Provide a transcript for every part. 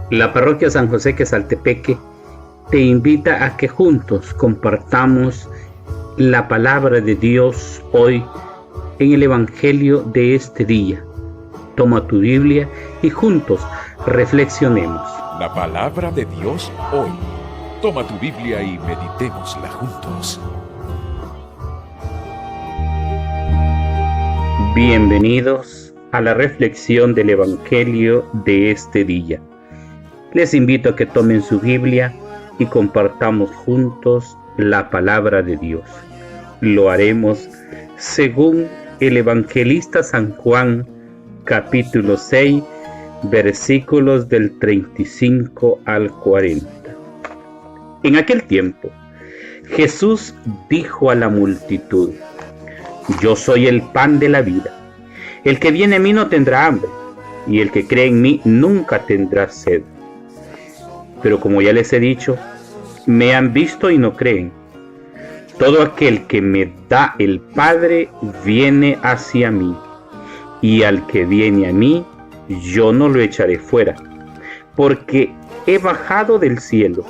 La parroquia San José Quesaltepeque te invita a que juntos compartamos la palabra de Dios hoy en el Evangelio de este día. Toma tu Biblia y juntos reflexionemos. La palabra de Dios hoy. Toma tu Biblia y meditémosla juntos. Bienvenidos a la reflexión del Evangelio de este día. Les invito a que tomen su Biblia y compartamos juntos la palabra de Dios. Lo haremos según el evangelista San Juan, capítulo 6, versículos del 35 al 40. En aquel tiempo, Jesús dijo a la multitud: Yo soy el pan de la vida. El que viene a mí no tendrá hambre, y el que cree en mí nunca tendrá sed. Pero como ya les he dicho, me han visto y no creen. Todo aquel que me da el Padre viene hacia mí, y al que viene a mí, yo no lo echaré fuera, porque he bajado del cielo,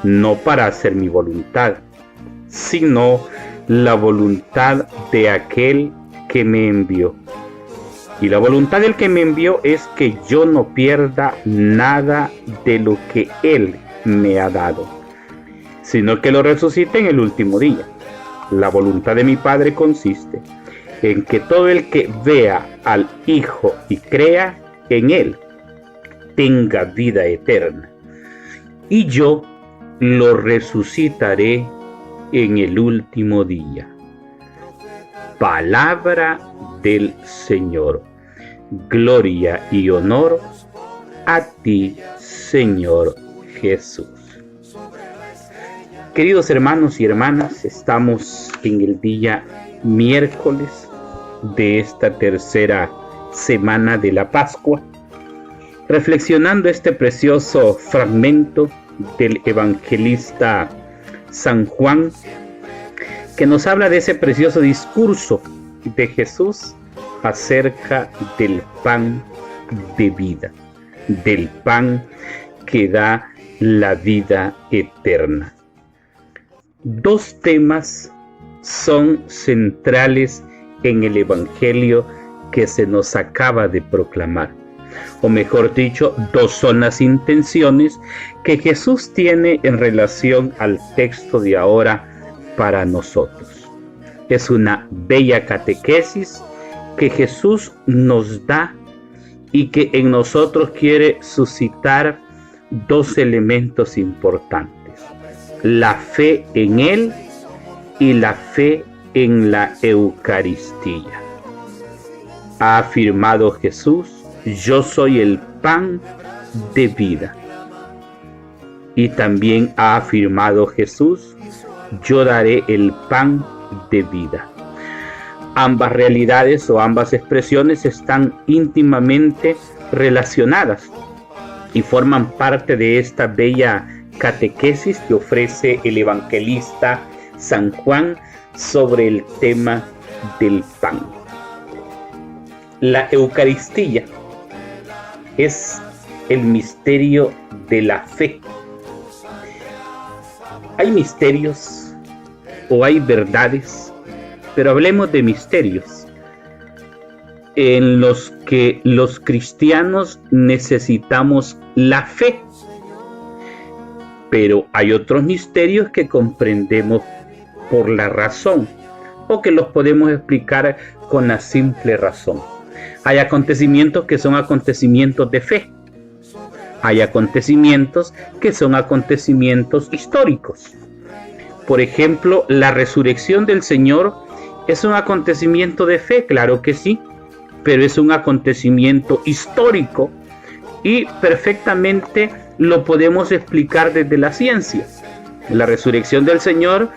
no para hacer mi voluntad, sino la voluntad de aquel que me envió. Y la voluntad del que me envió es que yo no pierda nada de lo que Él me ha dado, sino que lo resucite en el último día. La voluntad de mi Padre consiste en que todo el que vea al Hijo y crea en Él tenga vida eterna, y yo lo resucitaré en el último día. Palabra del Señor. Gloria y honor a ti, Señor Jesús. Queridos hermanos y hermanas, estamos en el día miércoles de esta tercera semana de la Pascua, reflexionando este precioso fragmento del evangelista San Juan, que nos habla de ese precioso discurso de Jesús acerca del pan de vida, del pan que da la vida eterna. Dos temas son centrales en el Evangelio que se nos acaba de proclamar. O mejor dicho, dos son las intenciones que Jesús tiene en relación al texto de ahora para nosotros. Es una bella catequesis que Jesús nos da y que en nosotros quiere suscitar dos elementos importantes: la fe en Él y la fe en la Eucaristía. Ha afirmado Jesús: Yo soy el pan de vida. Y también ha afirmado Jesús: Yo daré el pan de vida. Ambas realidades o ambas expresiones están íntimamente relacionadas y forman parte de esta bella catequesis que ofrece el evangelista San Juan sobre el tema del pan. La Eucaristía es el misterio de la fe. Hay misterios o hay verdades, pero hablemos de misterios en los que los cristianos necesitamos la fe. Pero hay otros misterios que comprendemos por la razón o que los podemos explicar con la simple razón. Hay acontecimientos que son acontecimientos de fe. Hay acontecimientos que son acontecimientos históricos. Por ejemplo, la resurrección del Señor es un acontecimiento de fe, claro que sí, pero es un acontecimiento histórico y perfectamente lo podemos explicar desde la ciencia. La resurrección del Señor,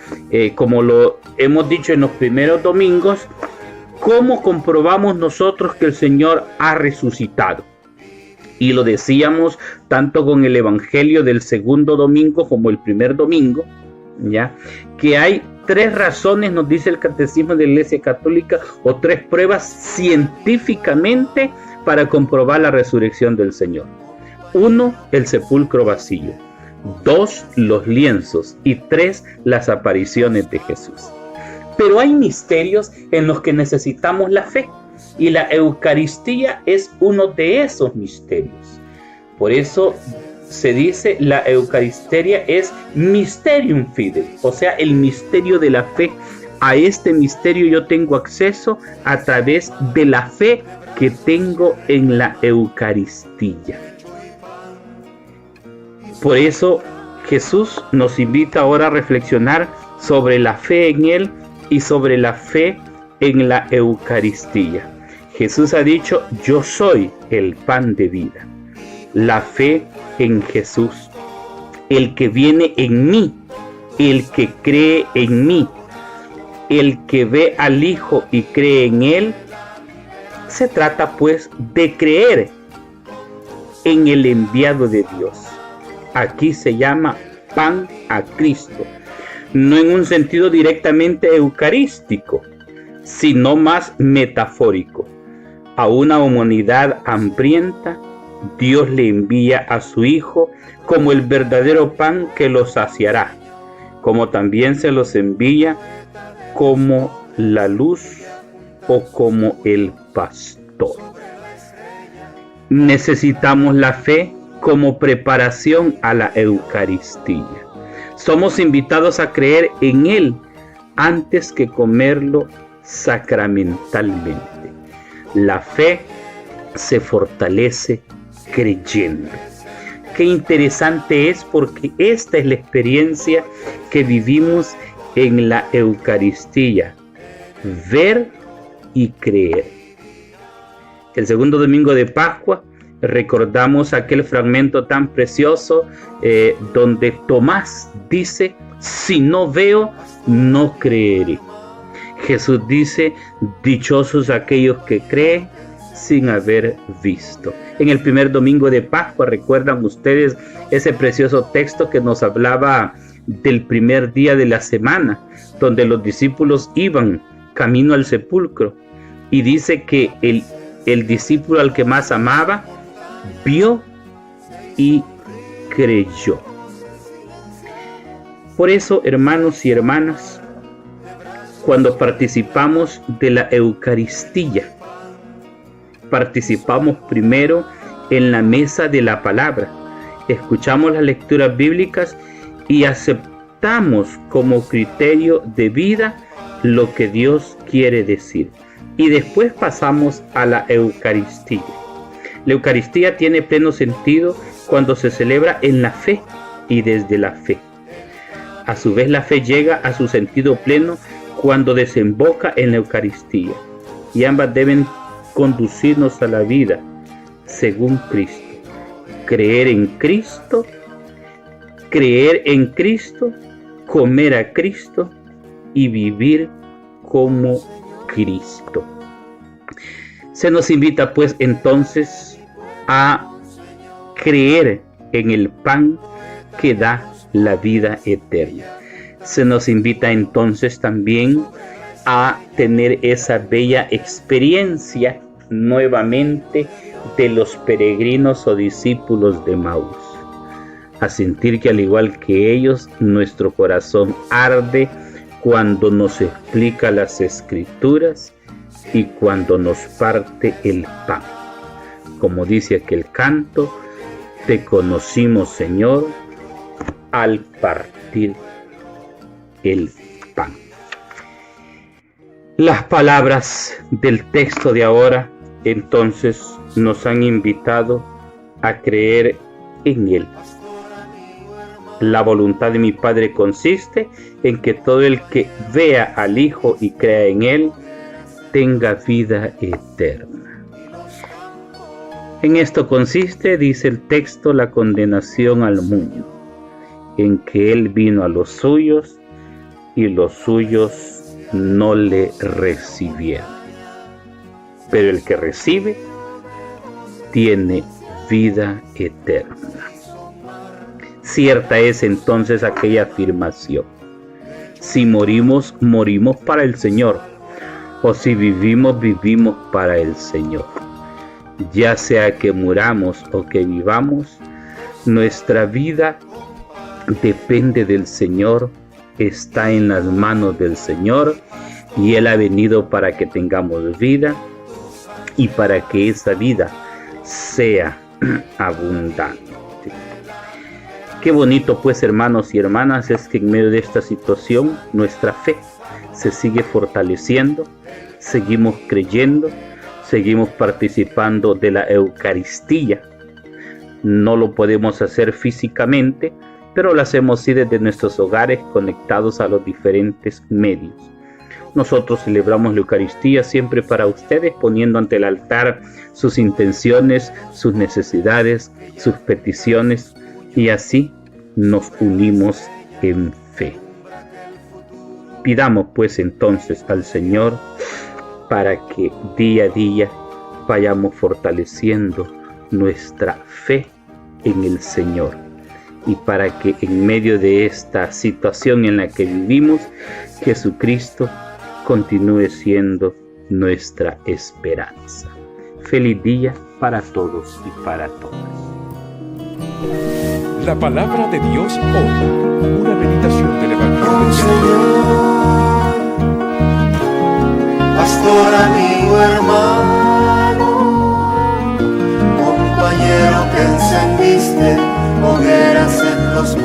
como lo hemos dicho en los primeros domingos, ¿cómo comprobamos nosotros que el Señor ha resucitado? Y lo decíamos tanto con el Evangelio del segundo domingo como el primer domingo, ¿ya? Que hay tres razones, nos dice el Catecismo de la Iglesia Católica, o tres pruebas científicamente para comprobar la resurrección del Señor. 1, el sepulcro vacío. 2, los lienzos. Y 3, las apariciones de Jesús. Pero hay misterios en los que necesitamos la fe. Y la Eucaristía es uno de esos misterios. Por eso se dice la Eucaristía es mysterium fidei, o sea, el misterio de la fe. A este misterio yo tengo acceso a través de la fe que tengo en la Eucaristía. Por eso Jesús nos invita ahora a reflexionar sobre la fe en Él y sobre la fe en la Eucaristía. Jesús ha dicho, yo soy el pan de vida. La fe en Jesús, el que viene en mí, el que cree en mí, el que ve al Hijo y cree en Él, se trata pues de creer en el enviado de Dios. Aquí se llama pan a Cristo, no en un sentido directamente eucarístico, sino más metafórico. A una humanidad hambrienta, Dios le envía a su Hijo como el verdadero pan que los saciará, como también se los envía como la luz o como el pastor. Necesitamos la fe como preparación a la Eucaristía. Somos invitados a creer en Él antes que comerlo sacramentalmente. La fe se fortalece creyendo. Qué interesante es, porque esta es la experiencia que vivimos en la Eucaristía: ver y creer. El segundo domingo de Pascua recordamos aquel fragmento tan precioso donde Tomás dice, si no veo, no creeré. Jesús dice, dichosos aquellos que creen sin haber visto. En el primer domingo de Pascua, ¿recuerdan ustedes ese precioso texto que nos hablaba del primer día de la semana, donde los discípulos iban camino al sepulcro? Y dice que el discípulo al que más amaba vio y creyó. Por eso, hermanos y hermanas, cuando participamos de la Eucaristía, participamos primero en la mesa de la palabra, escuchamos las lecturas bíblicas y aceptamos como criterio de vida lo que Dios quiere decir. Y después pasamos a la Eucaristía. La Eucaristía tiene pleno sentido cuando se celebra en la fe y desde la fe. A su vez, la fe llega a su sentido pleno cuando desemboca en la Eucaristía. Y ambas deben conducirnos a la vida según Cristo. Creer en Cristo, comer a Cristo y vivir como Cristo. Se nos invita pues entonces a creer en el pan que da la vida eterna. Se nos invita entonces también a tener esa bella experiencia nuevamente de los peregrinos o discípulos de Maús, a sentir que al igual que ellos, nuestro corazón arde cuando nos explica las Escrituras y cuando nos parte el pan. Como dice aquel canto, te conocimos, Señor, al partir el pan. Las palabras del texto de ahora entonces nos han invitado a creer en Él. La voluntad de mi Padre consiste en que todo el que vea al Hijo y crea en Él tenga vida eterna. En esto consiste, dice el texto, la condenación al mundo, en que Él vino a los suyos y los suyos no le recibieron. Pero el que recibe tiene vida eterna. Cierta es entonces aquella afirmación: si morimos, morimos para el Señor, o si vivimos, vivimos para el Señor. ya sea que muramos o que vivamos, nuestra vida depende del Señor, está en las manos del Señor, y Él ha venido para que tengamos vida y para que esa vida sea abundante. Qué bonito, pues, hermanos y hermanas, es que en medio de esta situación nuestra fe se sigue fortaleciendo, seguimos creyendo, seguimos participando de la Eucaristía. No lo podemos hacer físicamente, pero lo hacemos sí desde nuestros hogares, conectados a los diferentes medios. Nosotros celebramos la Eucaristía siempre para ustedes, poniendo ante el altar sus intenciones, sus necesidades, sus peticiones, y así nos unimos en fe. Pidamos pues entonces al Señor para que día a día vayamos fortaleciendo nuestra fe en el Señor, y para que en medio de esta situación en la que vivimos, Jesucristo continúe siendo nuestra esperanza. Feliz día para todos y para todas. La palabra de Dios hoy, una meditación del Evangelio. Señor, pastor, amigo, hermano, compañero que encendiste hogueras en los montes.